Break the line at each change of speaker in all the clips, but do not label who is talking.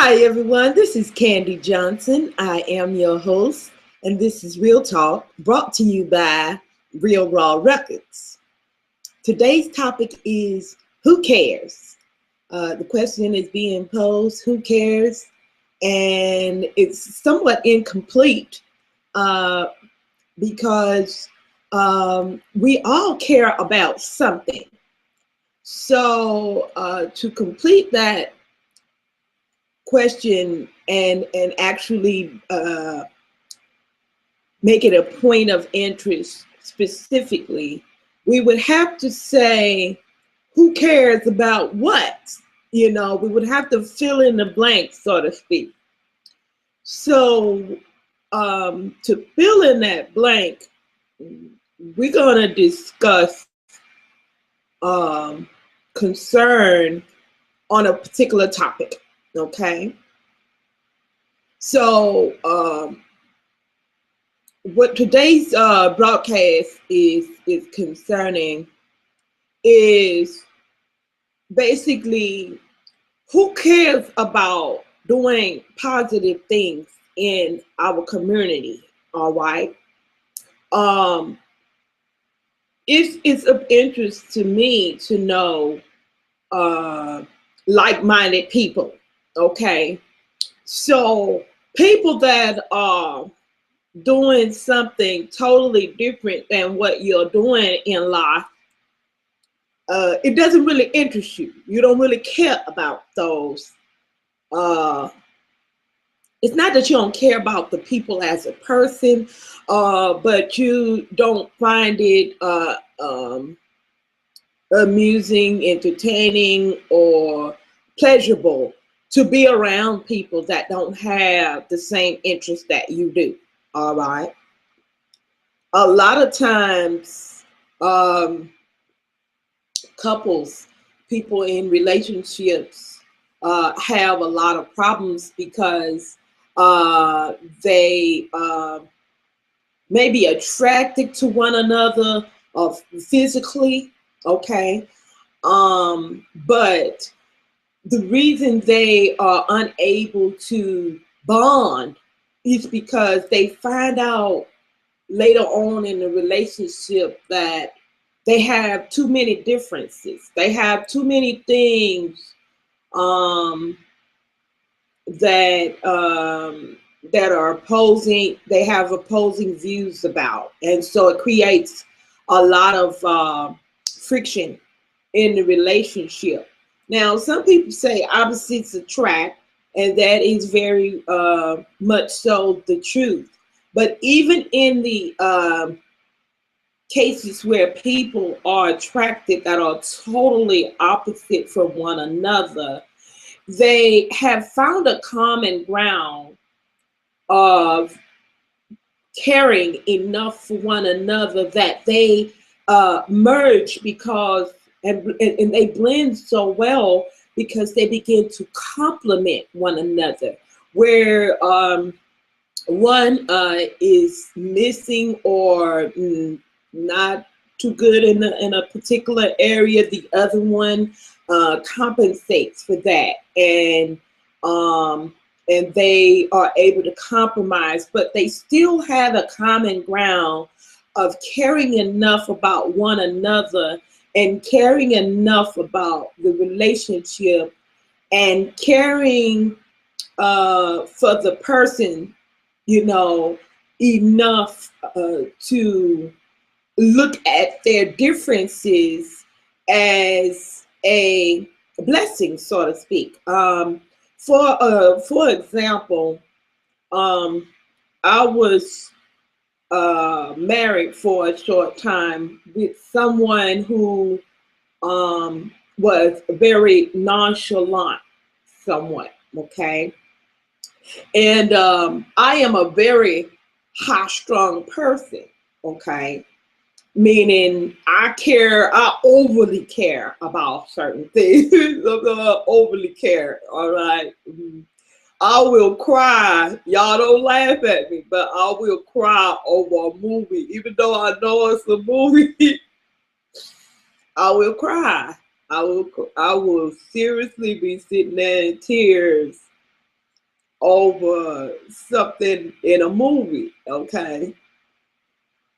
Hi, everyone. This is Candy Johnson. I am your host, and this is Real Talk brought to you by Real Raw Records. Today's topic is who cares? The question is being posed, who cares? And it's somewhat incomplete uh, because we all care about something. So, to complete that question and actually make it a point of interest specifically, we would have to say, who cares about what? We would have to fill in the blank, so to speak. So to fill in that blank, we're going to discuss concern on a particular topic, okay? So what today's broadcast is concerning is basically who cares about doing positive things in our community. All right. It's of interest to me to know like-minded people. Okay. So people that are doing something totally different than what you're doing in life, it doesn't really interest you. You don't really care about those. It's not that you don't care about the people as a person, but you don't find it amusing, entertaining, or pleasurable to be around people that don't have the same interests that you do. All right. A lot of times, couples, people in relationships have a lot of problems because they may be attracted to one another physically, okay? But the reason they are unable to bond is because they find out later on in the relationship that they have too many differences. They have too many things that are opposing. They have opposing views about, and so it creates a lot of friction in the relationship. Now, some people say opposites attract, and that is very much so the truth. But even in the cases where people are attracted that are totally opposite from one another, they have found a common ground of caring enough for one another that they merge because and they blend so well because they begin to complement one another, where one is missing or not too good in a particular area, the other one compensates for that, and they are able to compromise, but they still have a common ground of caring enough about one another and caring enough about the relationship and caring for the person, enough to look at their differences as a blessing, so to speak. For example, I was married for a short time with someone who was very nonchalant, somewhat. Okay, and I am a very high-strong person. Okay, meaning I overly care about certain things. I overly care, all right? I will cry. Y'all don't laugh at me, but I will cry over a movie. Even though I know it's a movie, I will cry. I will seriously be sitting there in tears over something in a movie, okay?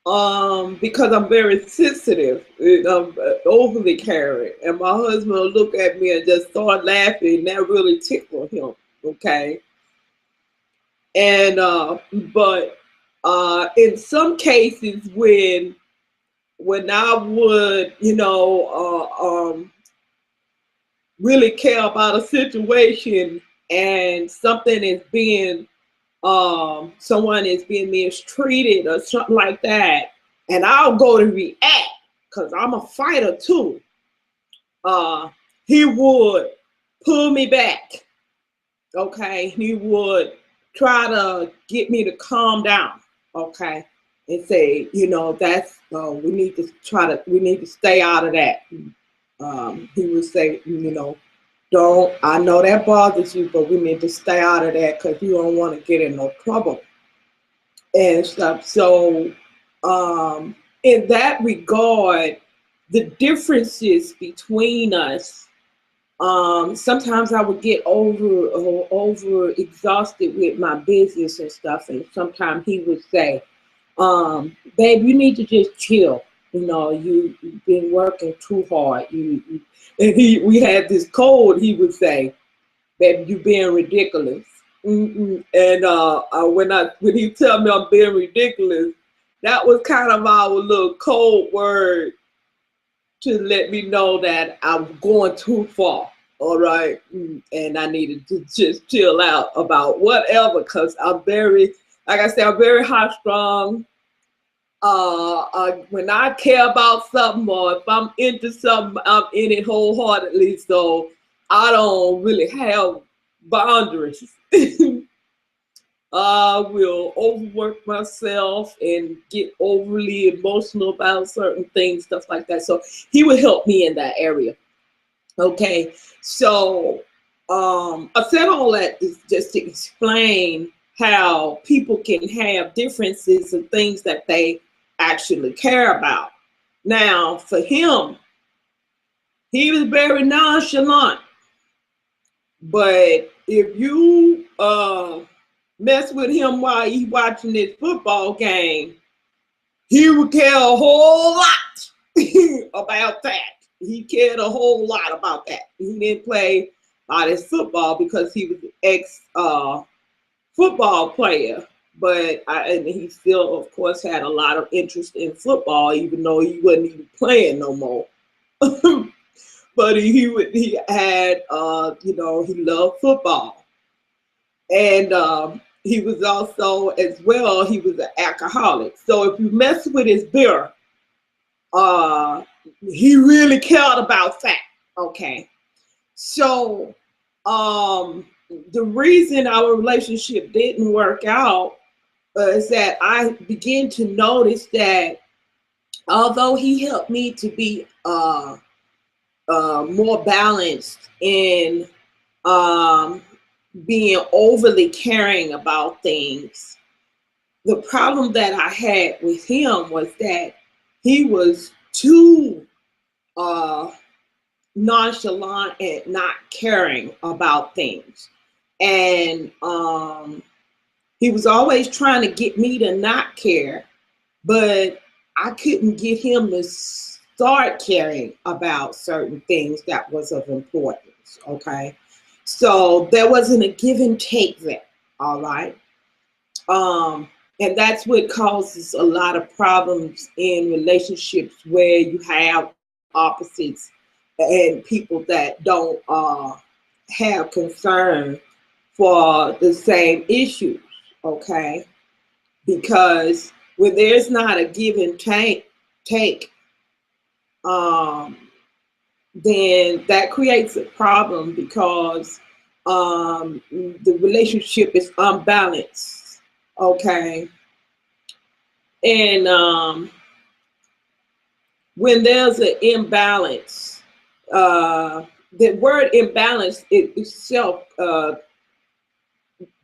Because I'm very sensitive, and I'm overly caring, and my husband will look at me and just start laughing, and that really tickled him, okay? And but in some cases, when I would, really care about a situation and something is being someone is being mistreated or something like that, and I'll go to react because I'm a fighter too. Uh, he would pull me back. Okay, he would try to get me to calm down. Okay, and say, that's we need to stay out of that. He would say, don't, I know that bothers you, but we need to stay out of that because you don't want to get in no trouble and stuff. So, in that regard, the differences between us, sometimes I would get over exhausted with my business and stuff, and sometimes he would say, babe, you need to just chill. You've been working too hard. And we had this code. He would say, babe, you being ridiculous. And when he tell me I'm being ridiculous, that was kind of our little code word to let me know that I'm going too far. All right. And I needed to just chill out about whatever, because I'm very, like I said, I'm very high strung. When I care about something, or if I'm into something, I'm in it wholeheartedly. So I don't really have boundaries. I will overwork myself and get overly emotional about certain things, stuff like that. So he would help me in that area. Okay. So I said all that is just to explain how people can have differences in things that they actually care about. Now, for him, he was very nonchalant. But if you mess with him while he's watching this football game, he would care a whole lot about that. He cared a whole lot about that. He didn't play his football because he was an ex football player, but and he still, of course, had a lot of interest in football, even though he wasn't even playing no more. But he had he loved football, and he was also, as well, he was an alcoholic. So if you mess with his beer, he really cared about that. Okay, so the reason our relationship didn't work out is that I began to notice that although he helped me to be more balanced in being overly caring about things, the problem that I had with him was that he was too nonchalant and not caring about things. And he was always trying to get me to not care, but I couldn't get him to start caring about certain things that was of importance. Okay. So there wasn't a give and take there. All right. And that's what causes a lot of problems in relationships where you have opposites and people that don't have concern for the same issues. Okay. Because when there's not a give and take, then that creates a problem because the relationship is unbalanced. Okay. And when there's an imbalance, the word imbalance itself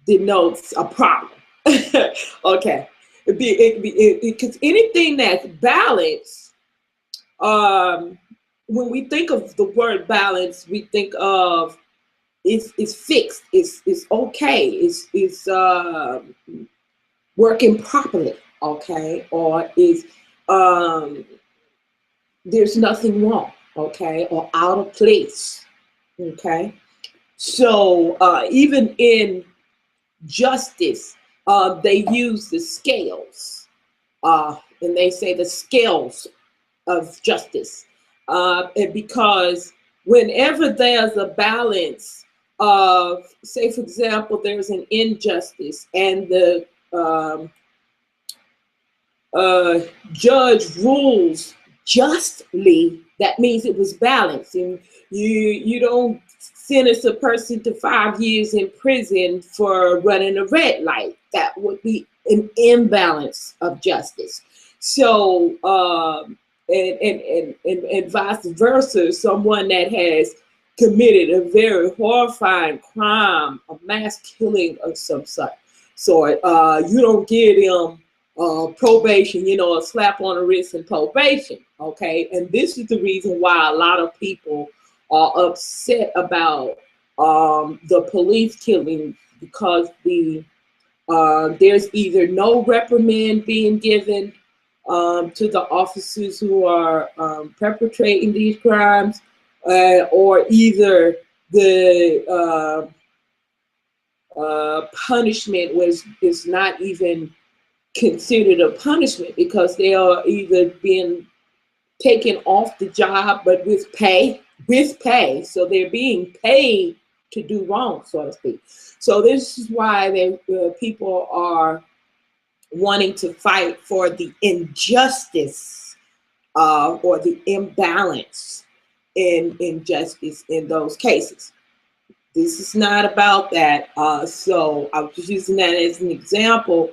denotes a problem. Okay. Because anything that's balanced, when we think of the word balance, we think of is fixed, it's okay, it's working properly, okay, or is there's nothing wrong, okay, or out of place, okay. So even in justice, they use the scales, and they say the scales of justice, and because whenever there's a balance of, say, for example, there's an injustice and the judge rules justly, that means it was balanced, and you don't sentence a person to 5 years in prison for running a red light. That would be an imbalance of justice. So and vice versa, someone that has committed a very horrifying crime, a mass killing of some sort. So you don't give them probation, you know, a slap on the wrist and probation, okay? And this is the reason why a lot of people are upset about the police killing, because there's either no reprimand being given to the officers who are perpetrating these crimes, or either the punishment is not even considered a punishment, because they are either being taken off the job, but with pay, so they're being paid to do wrong, so to speak. So this is why people are wanting to fight for the injustice or the imbalance in justice in those cases. This is not about that. So I was just using that as an example.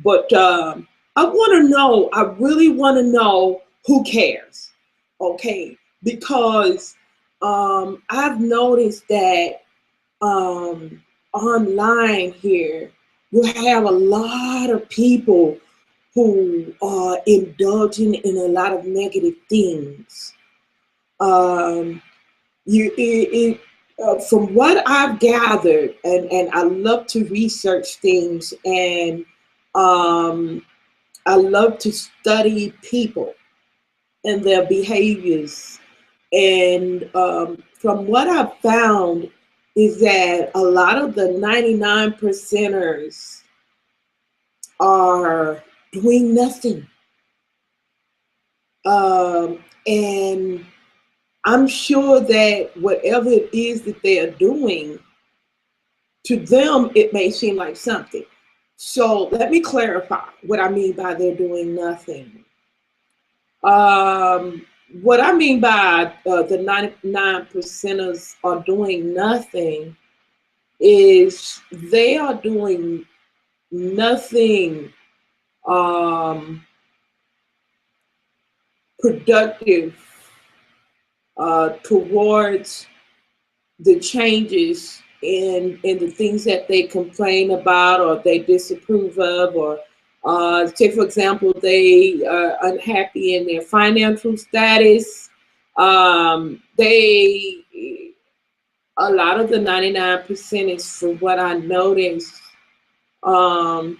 But I want to know, I really want to know who cares, okay? Because I've noticed that online here, you have a lot of people who are indulging in a lot of negative things. From what I've gathered, and I love to research things, and I love to study people and their behaviors. And from what I've found is that a lot of the 99 percenters are doing nothing. And I'm sure that whatever it is that they are doing, to them, it may seem like something. So let me clarify what I mean by they're doing nothing. What I mean by the 99 percenters are doing nothing is they are doing nothing productive towards the changes in the things that they complain about or they disapprove of, or say, for example, they are unhappy in their financial status. A lot of the 99% is, from what I noticed, are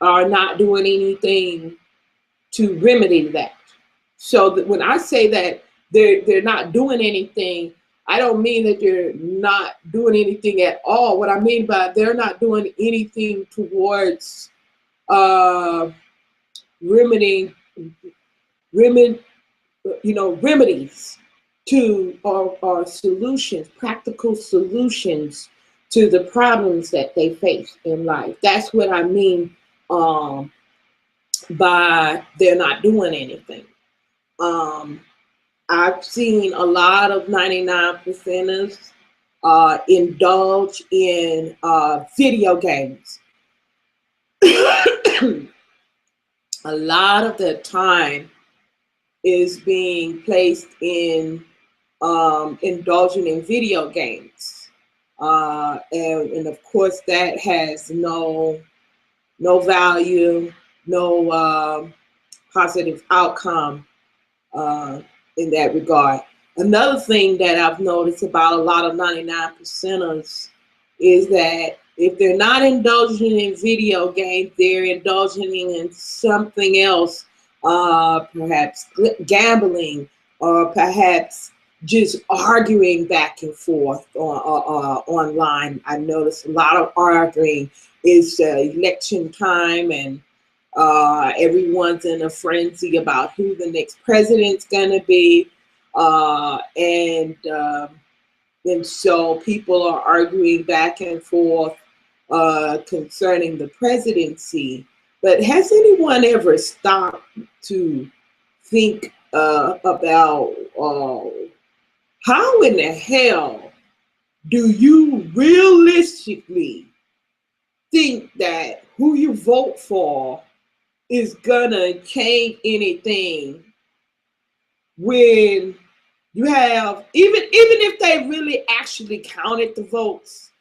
not doing anything to remedy that. So that when I say that they're not doing anything, I don't mean that they're not doing anything at all. What I mean by they're not doing anything towards remedying, remedies to, or solutions, practical solutions to the problems that they face in life. That's what I mean by they're not doing anything. I've seen a lot of 99 percenters indulge in video games. A lot of their time is being placed in indulging in video games. And of course, that has no value, no positive outcome in that regard. Another thing that I've noticed about a lot of 99 percenters is that if they're not indulging in video games, they're indulging in something else, perhaps gambling, or perhaps just arguing back and forth online. I noticed a lot of arguing. Is election time, and everyone's in a frenzy about who the next president's going to be, and so people are arguing back and forth concerning the presidency. But has anyone ever stopped to think about how in the hell do you realistically think that who you vote for is gonna change anything when you have, even if they really actually counted the votes?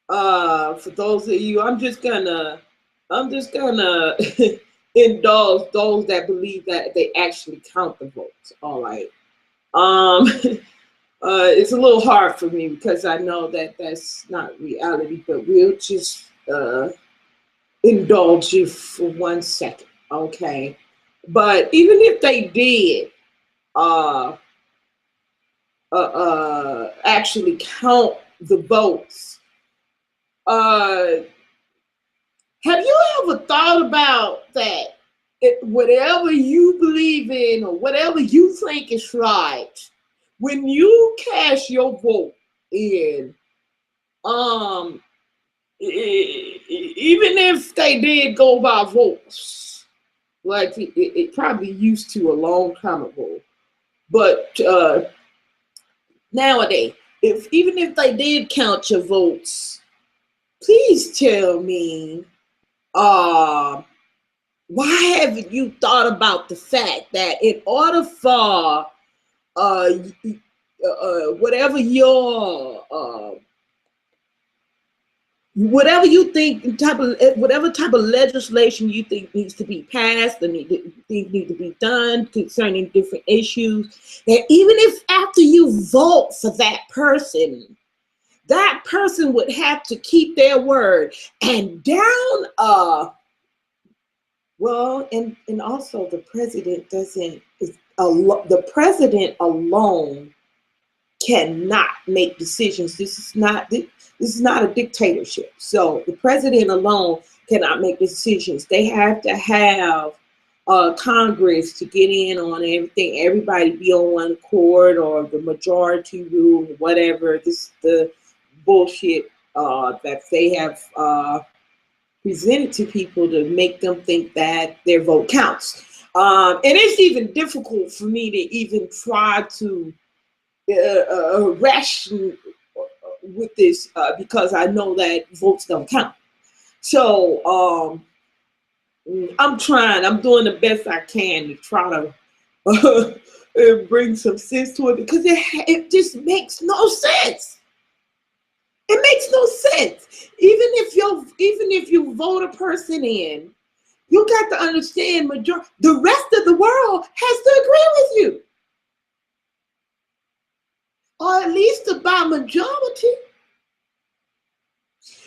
For those of you, I'm just gonna indulge those that believe that they actually count the votes. All right. It's a little hard for me because I know that that's not reality, but we'll just indulge you for 1 second, okay? But even if they did actually count the votes, have you ever thought about that? Whatever you believe in or whatever you think is right, when you cast your vote in, even if they did go by votes, like it probably used to a long time ago, but nowadays, even if they did count your votes, please tell me, why haven't you thought about the fact that in order for whatever whatever you think whatever type of legislation you think needs to be passed and think need to be done concerning different issues, that even if after you vote for that person would have to keep their word, and well, and also the president the president alone cannot make decisions. This is not a dictatorship. So the president alone cannot make decisions. They have to have Congress to get in on everything. Everybody be on one accord, or the majority rule, whatever. This is the bullshit that they have presented to people to make them think that their vote counts. And it's even difficult for me to even try to ration with this because I know that votes don't count. So I'm doing the best I can to try to bring some sense to it, because it just makes no sense. It makes no sense. Even if you vote a person in, you got to understand the rest of the world has to agree with you, or at least by majority.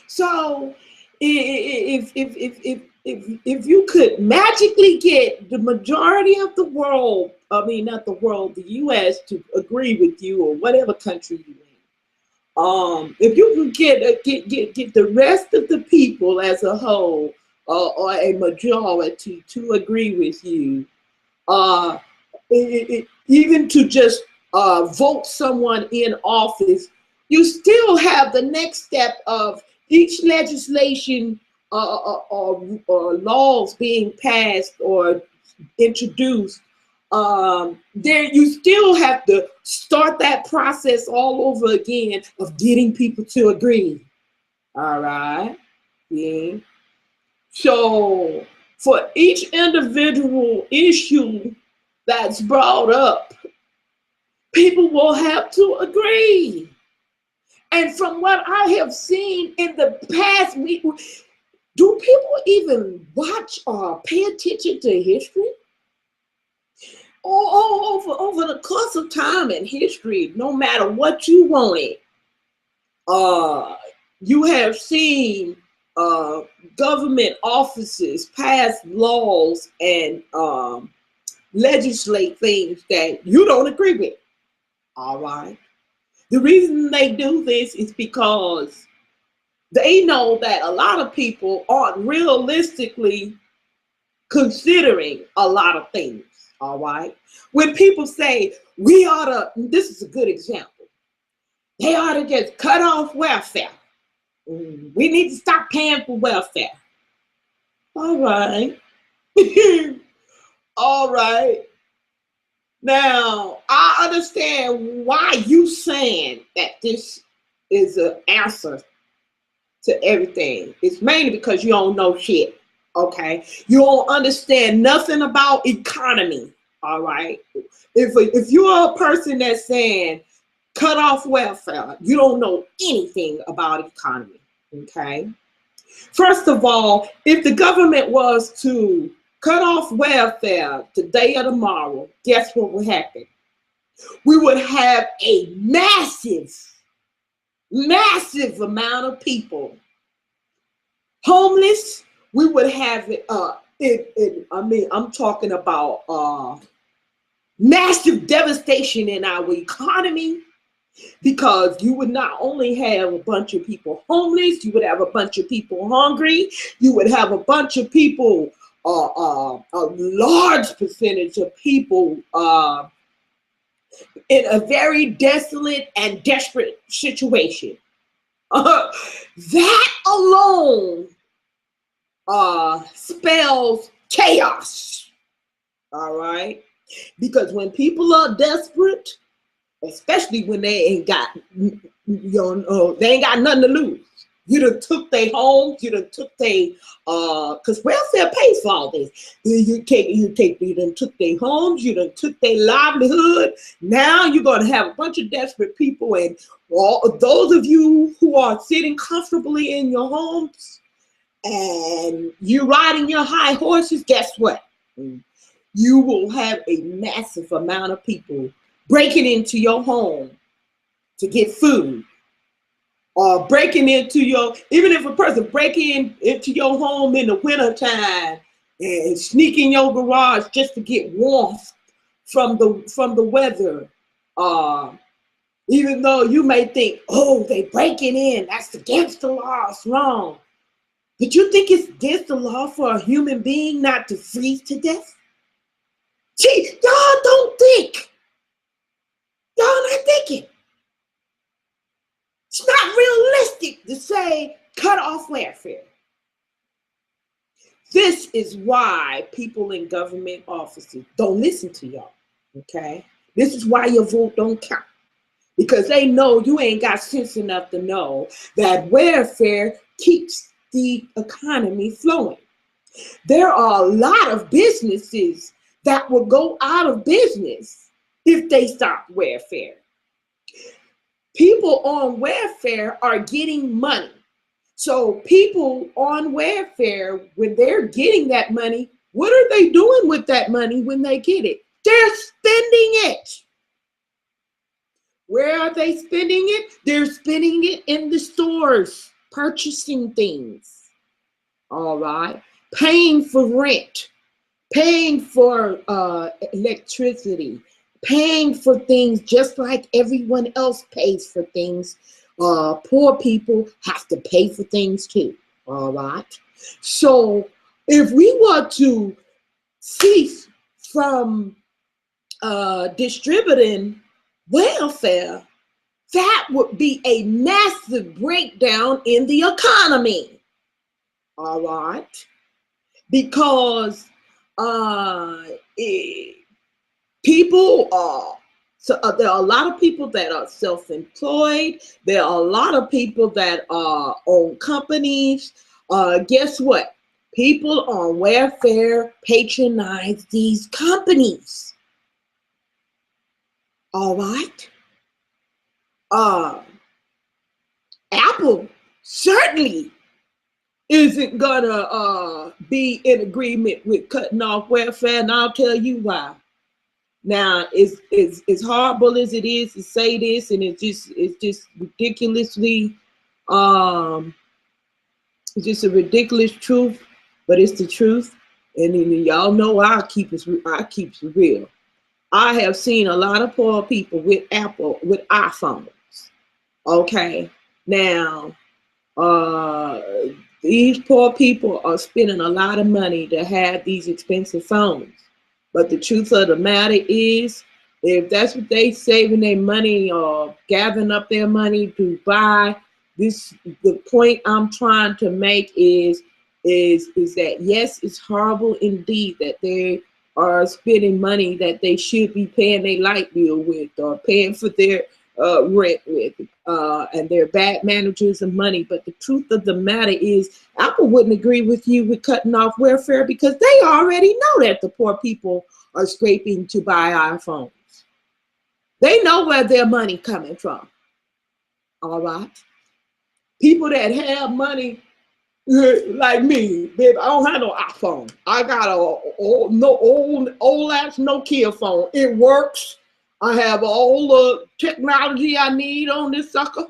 So if you could magically get the majority of the world, I mean not the world, the U.S. to agree with you, or whatever country you're in, if you can get the rest of the people as a whole, or a majority to agree with you, even to just vote someone in office, you still have the next step of each legislation or laws being passed or introduced. There you still have to start that process all over again of getting people to agree. All right. Yeah. So for each individual issue that's brought up, people will have to agree. And from what I have seen in the past week, do people even watch or pay attention to history? Over the course of time in history, no matter what you wanted, You have seen uh, government offices pass laws and legislate things that you don't agree with. All right. The reason they do this is because they know that a lot of people aren't realistically considering a lot of things. All right. When people say we ought to, this is a good example, they ought to just cut off welfare. We need to stop paying for welfare. All right. All right. Now, I understand why you saying that this is an answer to everything. It's mainly because you don't know shit. Okay. You don't understand nothing about economy. All right. If you're a person that's saying cut off welfare, you don't know anything about economy. Okay. First of all, if the government was to cut off welfare today or tomorrow, guess what would happen? We would have a massive, massive amount of people homeless. We would have I'm talking about massive devastation in our economy, because you would not only have a bunch of people homeless, you would have a bunch of people hungry, you would have a bunch of people, a large percentage of people in a very desolate and desperate situation. That alone spells chaos. All right? Because when people are desperate, especially when they ain't got, they ain't got nothing to lose. You done took their homes, you done took their, because welfare pays for all this. You done took their homes, you done took their livelihood. Now you're going to have a bunch of desperate people, and all those of you who are sitting comfortably in your homes and you riding your high horses, guess what? You will have a massive amount of people breaking into your home to get food, or breaking into your, even if a person breaking into your home in the wintertime and sneak in your garage just to get warmth from the weather, even though you may think, oh, they breaking in, that's against the law, it's wrong. But you think it's against the law for a human being not to freeze to death? Gee, y'all don't think. Y'all not thinking. It's not realistic to say cut off welfare. This is why people in government offices don't listen to y'all, okay? This is why your vote don't count. Because they know you ain't got sense enough to know that welfare keeps the economy flowing. There are a lot of businesses that will go out of business if they stop welfare. People on welfare are getting money. So people on welfare, when they're getting that money, what are they doing with that money when they get it? They're spending it. Where are they spending it? They're spending it in the stores, purchasing things. All right. Paying for rent, paying for electricity, paying for things just like everyone else pays for things. Poor people have to pay for things too. All right. So if we were to cease from distributing welfare, that would be a massive breakdown in the economy. All right. Because people are, there are a lot of people that are self-employed. There are a lot of people that own companies. Guess what? People on welfare patronize these companies. All right. Apple certainly isn't gonna be in agreement with cutting off welfare, and I'll tell you why. Now, it's horrible as it is to say this, and it's just ridiculously Um, it's just a ridiculous truth, but it's the truth. And then y'all know I keep it real. I have seen a lot of poor people with iPhones. Okay, now uh, these poor people are spending a lot of money to have these expensive phones. But the truth of the matter is, if that's what they saving their money or gathering up their money to buy, the point I'm trying to make is that yes, it's horrible indeed that they are spending money that they should be paying their light bill with or paying for their rent with, and they're bad managers of money. But the truth of the matter is, Apple wouldn't agree with you with cutting off welfare because they already know that the poor people are scraping to buy iPhones. They know where their money coming from. All right. People that have money like me, babe, I don't have no iPhone. I got a old ass Nokia phone. It works. I have all the technology I need on this sucker.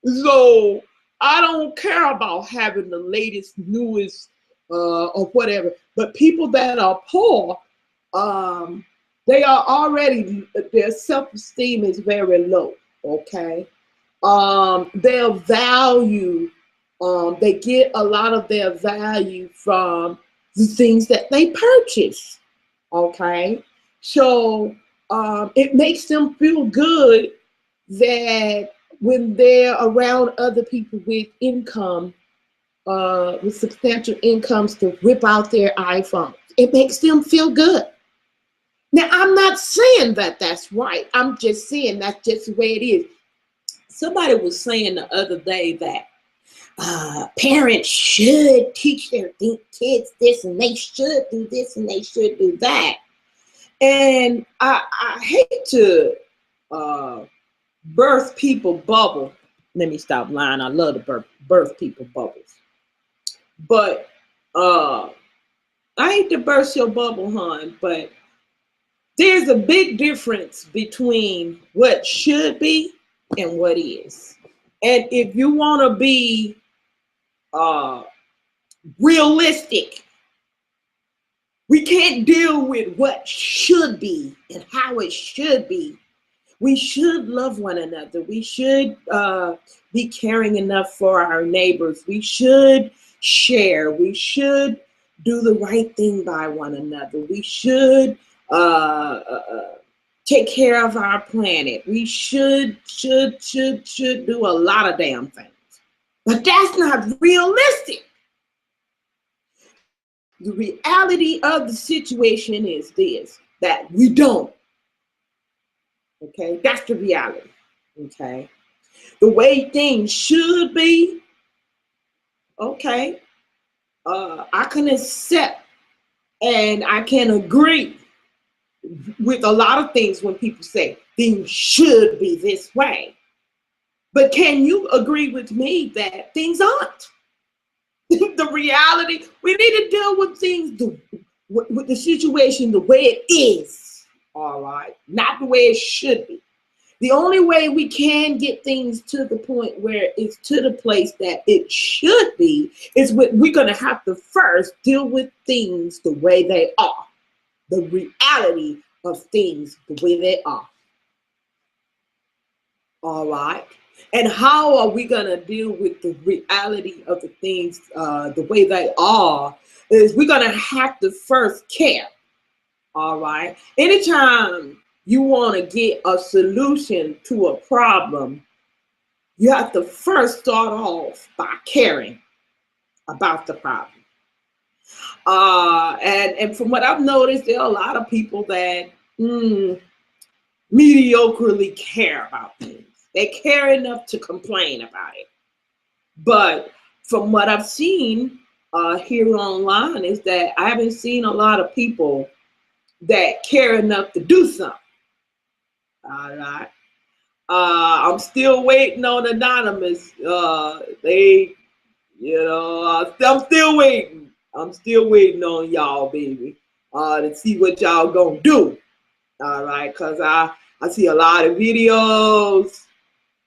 So I don't care about having the latest, newest, or whatever. But people that are poor, they are already, their self-esteem is very low. Okay. Their value, they get a lot of their value from the things that they purchase. Okay. So it makes them feel good that when they're around other people with income, with substantial incomes, to whip out their iPhones, it makes them feel good. Now, I'm not saying that that's right. I'm just saying that's just the way it is. Somebody was saying the other day that parents should teach their kids this, and they should do this, and they should do that. And I hate to birth people bubble. Let me stop lying. I love to birth people bubbles. But I hate to burst your bubble, hon, but there's a big difference between what should be and what is. And if you want to be realistic, we can't deal with what should be and how it should be. We should love one another. We should be caring enough for our neighbors. We should share. We should do the right thing by one another. We should take care of our planet. We should do a lot of damn things. But that's not realistic. The reality of the situation is this, that we don't. Okay, that's the reality. Okay, the way things should be, okay, I can accept and I can agree with a lot of things when people say things should be this way. But can you agree with me that things aren't? The reality, we need to deal with things, with the situation the way it is, all right? Not the way it should be. The only way we can get things to the point where it's to the place that it should be is we're going to have to first deal with things the way they are. The reality of things the way they are. All right. And how are we going to deal with the reality of the things the way they are is we're going to have to first care. All right. Anytime you want to get a solution to a problem, you have to first start off by caring about the problem. And from what I've noticed, there are a lot of people that mediocrely care about things. They care enough to complain about it. But from what I've seen here online is that I haven't seen a lot of people that care enough to do something. All right. I'm still waiting on Anonymous. I'm still waiting. I'm still waiting on y'all, baby, to see what y'all gonna do. All right, because I see a lot of videos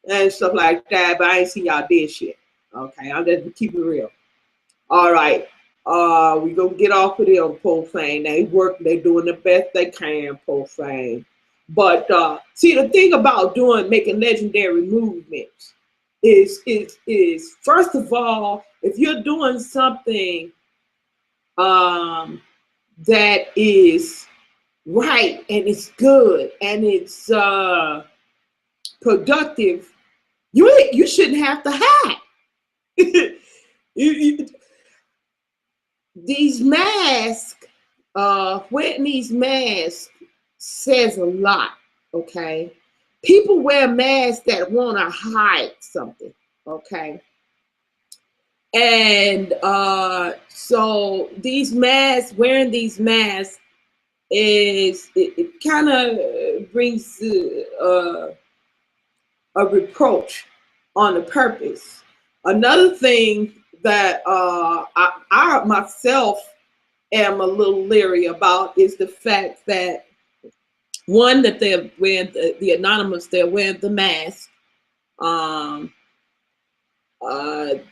and stuff like that, but I ain't see y'all did shit. Okay, I'm just keep it real. All right. We gonna get off of them profane. They doing the best they can, profane. But see, the thing about making legendary movements is first of all, if you're doing something that is right and it's good and it's productive, you shouldn't have to hide. These masks, wearing these masks says a lot, okay? People wear masks that want to hide something, okay? And so these masks, wearing these masks, it kind of brings a reproach on the purpose. Another thing that I myself am a little leery about is the fact that, one, that they're wearing the anonymous, they're wearing the mask.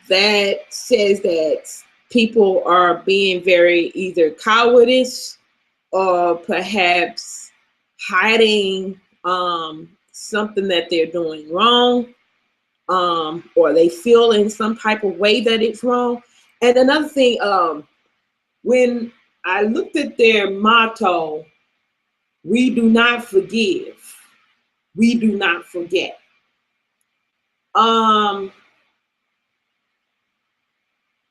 That says that people are being very either cowardice or perhaps hiding something that they're doing wrong, or they feel in some type of way that it's wrong. And another thing, when I looked at their motto, we do not forgive, we do not forget.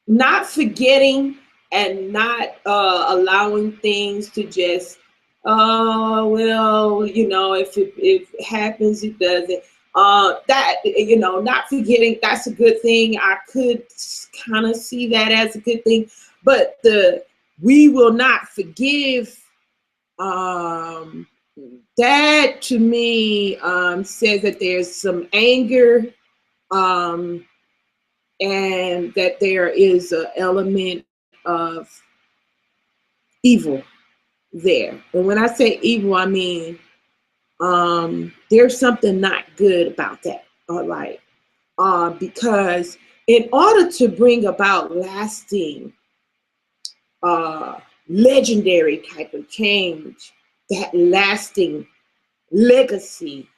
Not forgetting and not allowing things to just, well, you know, if it happens, it doesn't. That, you know, not forgetting, that's a good thing. I could kind of see that as a good thing. But we will not forgive, that to me says that there's some anger, and that there is an element of evil there. And when I say evil, I mean there's something not good about that. All right. Because in order to bring about lasting, legendary type of change, that lasting legacy,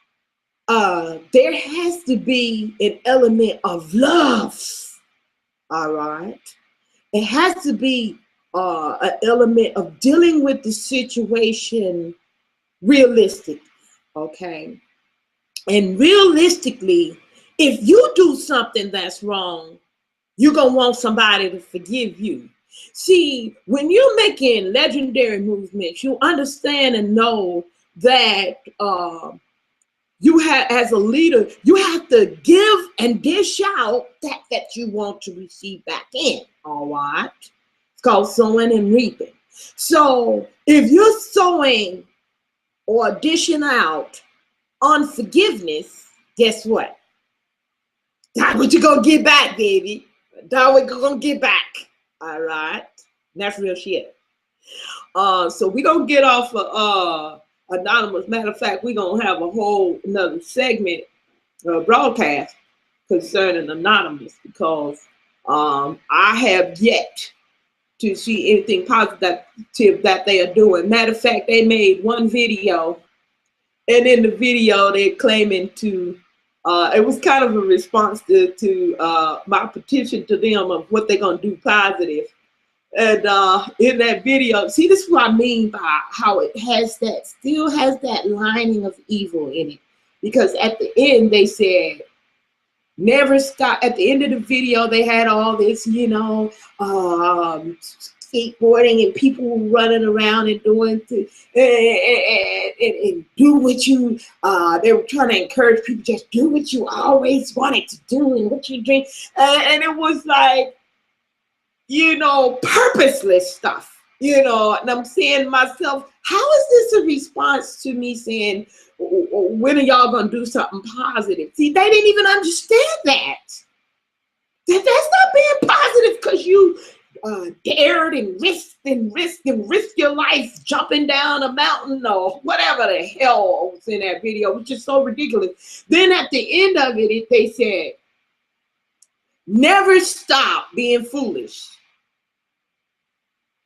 there has to be an element of love. All right. It has to be an element of dealing with the situation realistically. Okay. And realistically, if you do something that's wrong, you're going to want somebody to forgive you. See, when you're making legendary movements, you understand and know that you have, as a leader, you have to give and dish out that you want to receive back in. All right. It's called sowing and reaping. So if you're sowing or dishing out unforgiveness, guess what? That's what you're going to get back, baby. That's what you're going to get back. All right. And that's real shit. So we're going to get off of anonymous. Matter of fact, we're going to have a whole another segment, broadcast concerning anonymous, because I have yet to see anything positive that they are doing. Matter of fact, they made one video, and in the video they're claiming to, it was kind of a response to my petition to them of what they're going to do positive. And in that video, see, this is what I mean by how it has that, still has that lining of evil in it. Because at the end, they said, never stop. At the end of the video, they had all this, you know, skateboarding and people running around and doing, and do what you, they were trying to encourage people, just do what you always wanted to do and what you dream. And it was like, you know, purposeless stuff, you know. And I'm saying to myself, how is this a response to me saying, when are y'all gonna do something positive? See, they didn't even understand that. That's not being positive because you dared and risk your life jumping down a mountain or whatever the hell was in that video, which is so ridiculous. Then at the end of it, they said, never stop being foolish.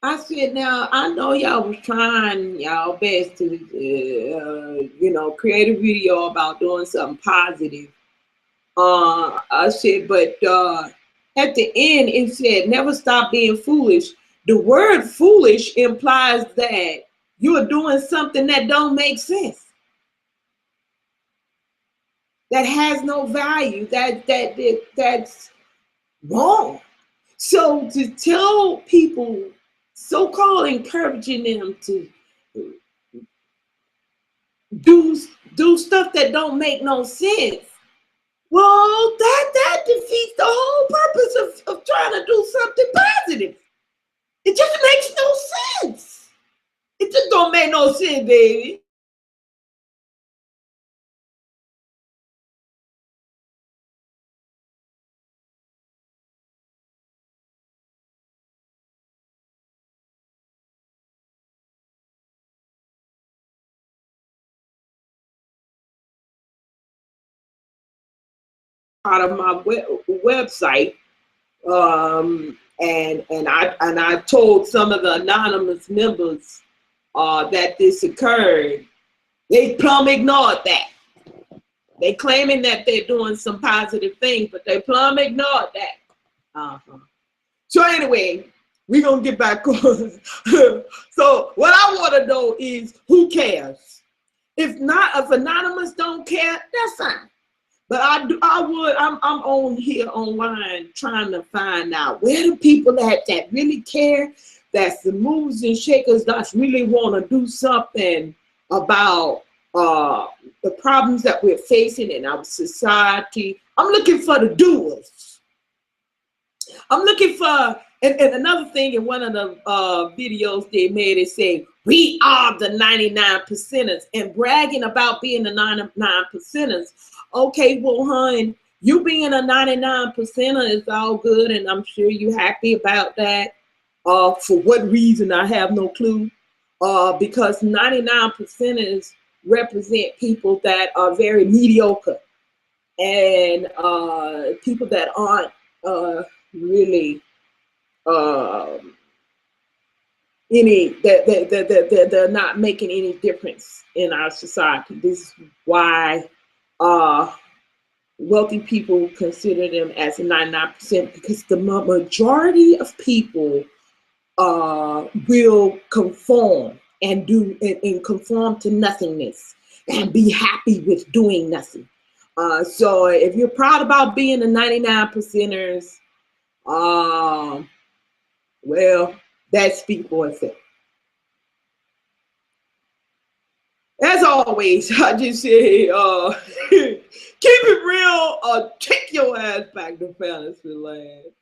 I said, now, I know y'all was trying y'all best to, create a video about doing something positive. I said, but at the end, it said, never stop being foolish. The word foolish implies that you are doing something that don't make sense, that has no value, that's wrong. So to tell people, so-called encouraging them to do stuff that don't make no sense, well, that defeats the whole purpose of trying to do something positive. It just makes no sense. It just don't make no sense, baby. Out of my website, and I told some of the anonymous members that this occurred. They plumb ignored that. They claiming that they're doing some positive things, but they plumb ignored that. So anyway, we're gonna get back on. So what I want to know is, who cares? If anonymous don't care, that's fine. But I'm on here online trying to find out where the people that really care, that's the movers and shakers, that really want to do something about the problems that we're facing in our society. I'm looking for the doers. I'm looking for, and another thing in one of the videos they made, it say, we are the 99 percenters, and bragging about being the 99 percenters. Okay, well, hon, you being a 99 percenter is all good, and I'm sure you're happy about that. For what reason, I have no clue. Because 99 percenters represent people that are very mediocre, and people that aren't really they're not making any difference in our society. This is why wealthy people consider them as a 99%, because the majority of people will conform and conform to nothingness and be happy with doing nothing. So if you're proud about being a 99 percenters, well, that speaks for itself. As always, I just say, keep it real or take your ass back to fantasy land.